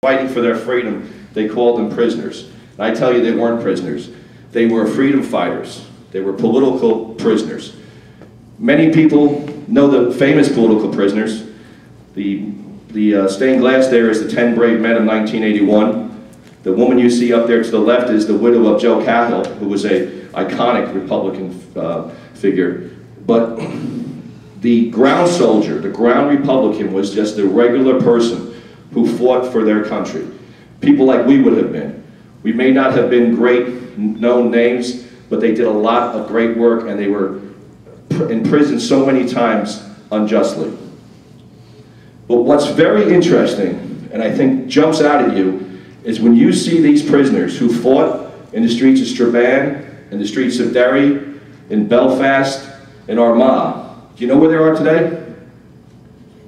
fighting for their freedom, they called them prisoners. And I tell you, they weren't prisoners. They were freedom fighters. They were political prisoners. Many people know the famous political prisoners. The stained glass there is the 10 Brave Men of 1981. The woman you see up there to the left is the widow of Joe Cahill, who was an iconic Republican figure. But the ground soldier, the ground Republican, was just a regular person who fought for their country. People like we would have been. We may not have been great known names, but they did a lot of great work, and they were in prison so many times unjustly. But what's very interesting, and I think jumps out at you, is when you see these prisoners who fought in the streets of Strabane, in the streets of Derry, in Belfast, in Armagh. Do you know where they are today?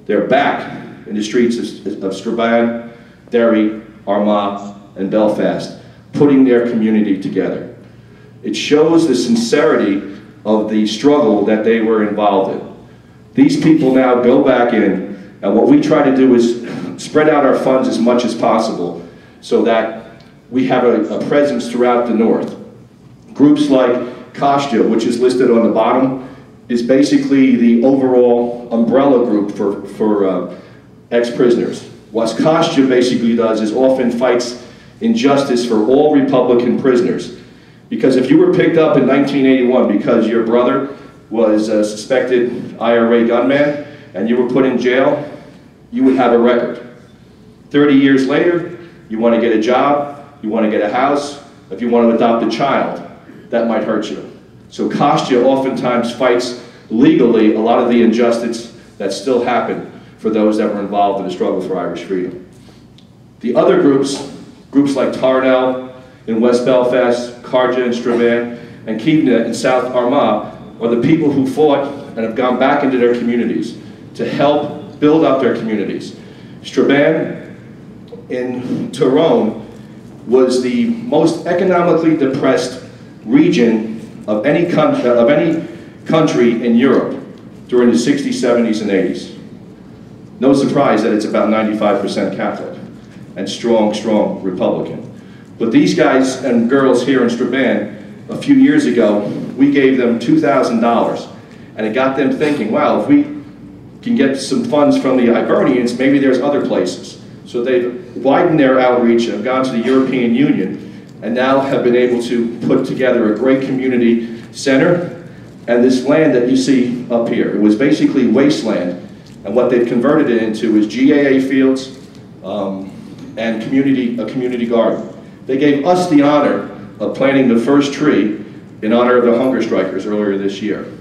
They're back in the streets of Strabane, Derry, Armagh, and Belfast, putting their community together. It shows the sincerity of the struggle that they were involved in. These people now go back in, and what we try to do is spread out our funds as much as possible so that we have a presence throughout the North. Groups like Kostya, which is listed on the bottom, is basically the overall umbrella group for ex-prisoners. What Kostya basically does is often fights injustice for all Republican prisoners. Because if you were picked up in 1981 because your brother was a suspected IRA gunman and you were put in jail, you would have a record. 30 years later, you want to get a job, you want to get a house, if you want to adopt a child, that might hurt you. So Kostya oftentimes fights legally a lot of the injustice that still happen for those that were involved in the struggle for Irish freedom. The other groups like Tarnell in West Belfast, Carja in Strabane, and Keepna in South Armagh are the people who fought and have gone back into their communities to help build up their communities. Strabane in Tyrone was the most economically depressed region of any country in Europe during the 60s, 70s, and 80s. No surprise that it's about 95% Catholic and strong, strong Republican. But these guys and girls here in Strabane, a few years ago, we gave them $2,000, and it got them thinking, wow, if we can get some funds from the Hibernians, maybe there's other places. So they've widened their outreach and have gone to the European Union and now have been able to put together a great community center. And this land that you see up here, it was basically wasteland, and what they've converted it into is GAA fields and a community garden. They gave us the honor of planting the first tree in honor of the hunger strikers earlier this year.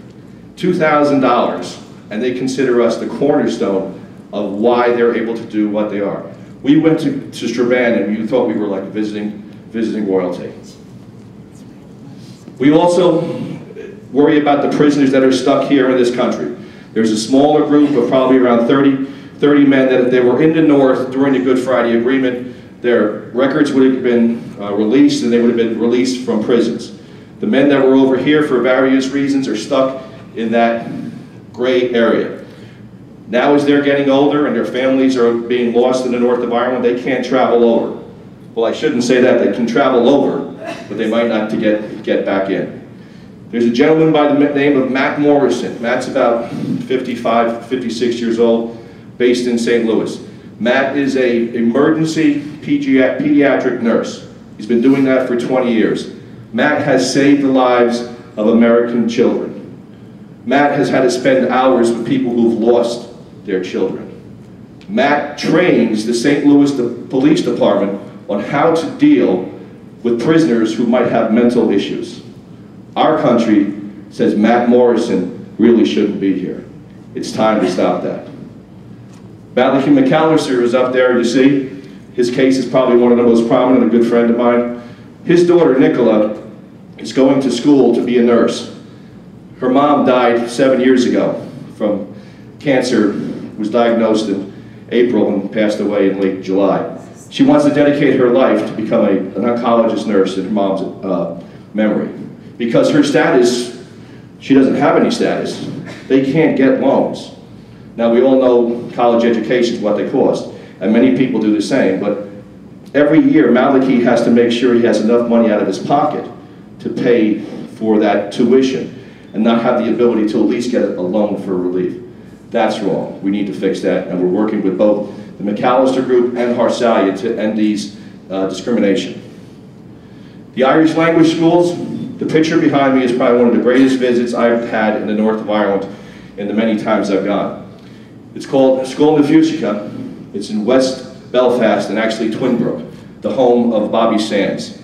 $2,000, and they consider us the cornerstone of why they're able to do what they are. We went to Strabane and you thought we were like visiting royalty. We also worry about the prisoners that are stuck here in this country. There's a smaller group of probably around 30 men that they were in the North during the Good Friday Agreement. Their records would have been released and they would have been released from prisons. The men that were over here for various reasons are stuck in that gray area. Now as they're getting older and their families are being lost in the north of Ireland, they can't travel over. Well, I shouldn't say that. They can travel over, but they might not to get back in. There's a gentleman by the name of Matt Morrison. Matt's about 55, 56 years old, based in St. Louis. Matt is an emergency pediatric nurse. He's been doing that for 20 years. Matt has saved the lives of American children. Matt has had to spend hours with people who've lost their children. Matt trains the St. Louis Police Department on how to deal with prisoners who might have mental issues. Our country says Matt Morrison really shouldn't be here. It's time to stop that. Malachi McAllister is up there, you see. His case is probably one of the most prominent, a good friend of mine. His daughter, Nicola, is going to school to be a nurse. Her mom died 7 years ago from cancer, was diagnosed in April and passed away in late July. She wants to dedicate her life to become an oncologist nurse in her mom's memory. Because her status, she doesn't have any status. They can't get loans. Now we all know college education is what they cost, and many people do the same, but every year Maliki has to make sure he has enough money out of his pocket to pay for that tuition and not have the ability to at least get a loan for relief. That's wrong. We need to fix that, and we're working with both the McAllister Group and Harsalia to end these discrimination. The Irish language schools, the picture behind me is probably one of the greatest visits I've had in the north of Ireland in the many times I've gone. It's called School na Fiúsacha. It's in West Belfast and actually Twinbrook, the home of Bobby Sands.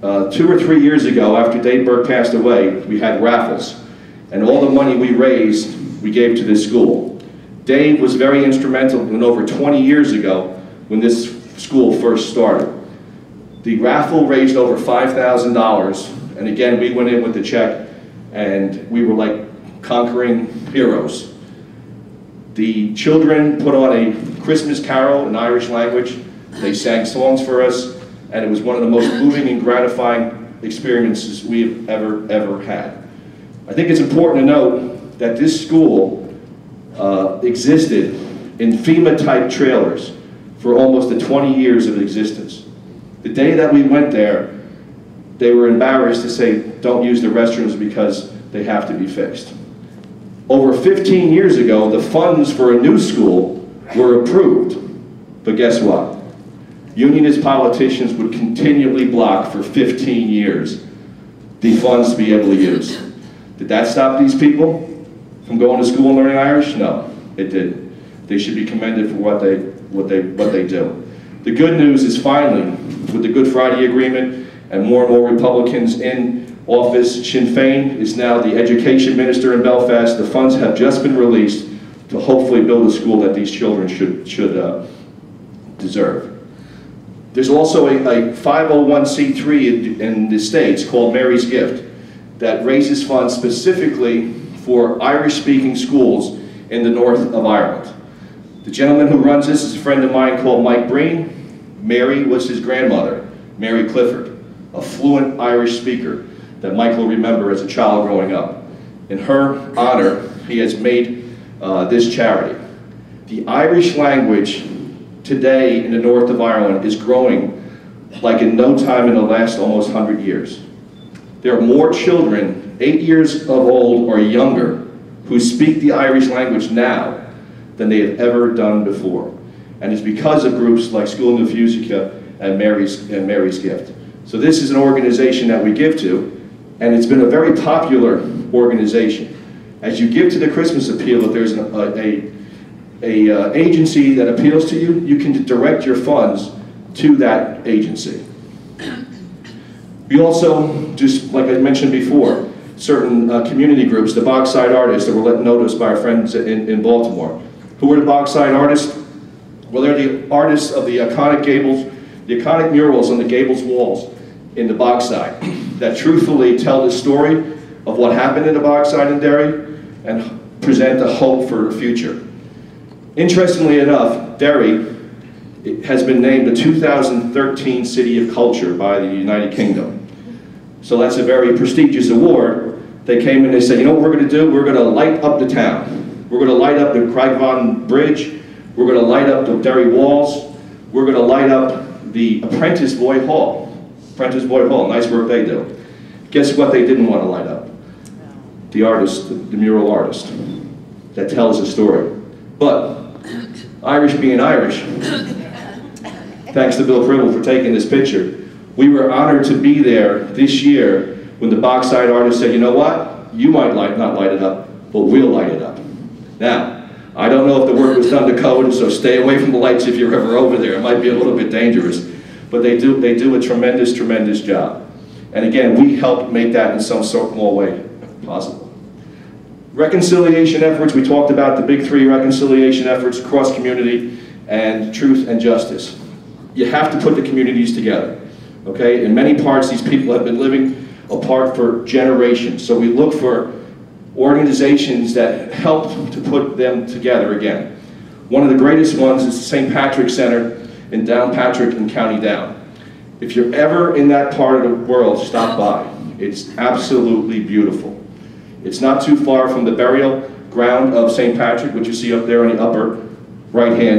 2 or 3 years ago, after Dave Burke passed away, we had raffles, and all the money we raised, we gave to this school. Dave was very instrumental in over 20 years ago when this school first started. The raffle raised over $5,000, and again, we went in with the check, and we were like conquering heroes. The children put on a Christmas carol in Irish language. They sang songs for us, and it was one of the most moving and gratifying experiences we've ever had. I think it's important to note that this school existed in FEMA-type trailers for almost the 20 years of existence. The day that we went there, they were embarrassed to say, don't use the restrooms because they have to be fixed. Over 15 years ago, the funds for a new school were approved. But guess what? Unionist politicians would continually block for 15 years the funds to be able to use. Did that stop these people from going to school and learning Irish? No, it didn't. They should be commended for what they do. The good news is finally, with the Good Friday Agreement and more Republicans in office, Sinn Féin is now the education minister in Belfast. The funds have just been released to hopefully build a school that these children should deserve. There's also a 501c3 in the States called Mary's Gift that raises funds specifically for Irish-speaking schools in the north of Ireland. The gentleman who runs this is a friend of mine called Mike Breen. Mary was his grandmother, Mary Clifford, a fluent Irish speaker that Mike will remember as a child growing up. In her honor, he has made this charity. The Irish language today in the north of Ireland is growing like in no time in the last almost 100 years. There are more children 8 years of old or younger who speak the Irish language now than they have ever done before. And it's because of groups like School na Fiúsacha and Mary's Gift. So this is an organization that we give to, and it's been a very popular organization. As you give to the Christmas appeal, if there's an agency that appeals to you, you can direct your funds to that agency. We also do, like I mentioned before, certain community groups, the Bogside Artists that were let notice by our friends in Baltimore. Who are the Bogside Artists? Well, they're the artists of the iconic gables, the iconic murals on the gables walls in the Bogside that truthfully tell the story of what happened in the Bogside in Derry and present a hope for the future. Interestingly enough, Derry has been named the 2013 City of Culture by the United Kingdom. So that's a very prestigious award. They came and they said, you know what we're going to do? We're going to light up the town. We're going to light up the Craigavon Bridge. We're going to light up the Derry walls. We're going to light up the Apprentice Boy Hall. Apprentice Boy Hall, nice work they do. Guess what they didn't want to light up? The artist, the mural artist that tells a story. But Irish being Irish, thanks to Bill Pribble for taking this picture, we were honored to be there this year when the Bogside artist said, you know what, you might not light it up, but we'll light it up. Now, I don't know if the work was done to code, so stay away from the lights if you're ever over there. It might be a little bit dangerous, but they do a tremendous job. And again, we help make that in some small way possible. Reconciliation efforts, we talked about the big three reconciliation efforts across community and truth and justice. You have to put the communities together, okay? In many parts, these people have been living apart for generations, so we look for organizations that help to put them together again. One of the greatest ones is the St. Patrick's Center in Downpatrick in County Down. If you're ever in that part of the world, stop by. It's absolutely beautiful. It's not too far from the burial ground of St. Patrick, which you see up there on the upper right-hand